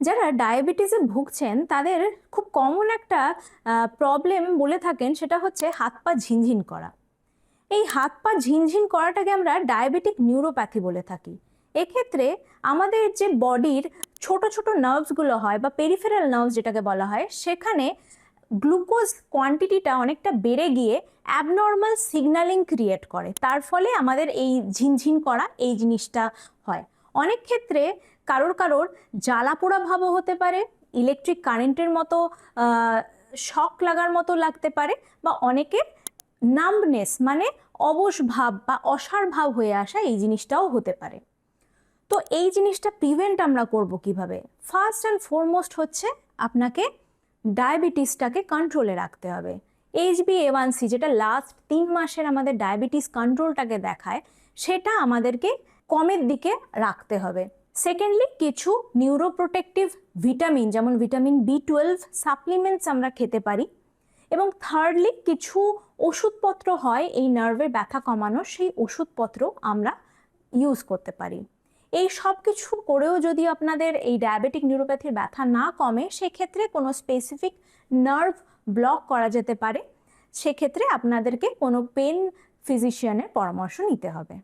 যারা ডায়াবেটিসে ভুগছেন তাদের খুব কমন একটা প্রবলেম বলে থাকেন, সেটা হচ্ছে হাত পা ঝিনঝিন করা। এই হাত পা ঝিনঝিন করাটাকে আমরা ডায়াবেটিক নিউরোপ্যাথি বলে থাকি। এক্ষেত্রে আমাদের যে বডির ছোট ছোট নার্ভসগুলো হয় বা পেরিফেরাল নার্ভস যেটাকে বলা হয়, সেখানে গ্লুকোজ কোয়ান্টিটিটা অনেকটা বেড়ে গিয়ে অ্যাবনর্মাল সিগন্যালিং ক্রিয়েট করে, তার ফলে আমাদের এই ঝিনঝিন করা এই জিনিসটা হয়। অনেক ক্ষেত্রে কারোর কারোর জ্বালা পোড়া ভাবও হতে পারে, ইলেকট্রিক কারেন্টের মতো শক লাগার মতো লাগতে পারে, বা অনেকের নাম্বনেস মানে অবশ ভাব বা অসাড় ভাব হয়ে আসা এই জিনিসটাও হতে পারে। তো এই জিনিসটা প্রিভেন্ট আমরা করব কিভাবে? ফার্স্ট অ্যান্ড ফরমোস্ট হচ্ছে আপনাকে ডায়াবেটিসটাকে কন্ট্রোলে রাখতে হবে। HbA1c যেটা লাস্ট 3 মাসের আমাদের ডায়াবেটিস কন্ট্রোলটাকে দেখায়, সেটা আমাদেরকে কমের দিকে রাখতে হবে। সেকেন্ডলি, কিছু নিউরোপ্রোটেক্টিভ ভিটামিন যেমন ভিটামিন B12 সাপ্লিমেন্টস আমরা খেতে পারি। এবং থার্ডলি, কিছু ওষুধপত্র হয় এই নার্ভের ব্যথা কমানোর, সেই ওষুধপত্র আমরা ইউজ করতে পারি। এই সব কিছু করেও যদি আপনাদের এই ডায়াবেটিক নিউরোপ্যাথির ব্যথা না কমে, সেক্ষেত্রে কোনো স্পেসিফিক নার্ভ ব্লক করা যেতে পারে। সেক্ষেত্রে আপনাদেরকে কোনো পেন ফিজিশিয়ানের পরামর্শ নিতে হবে।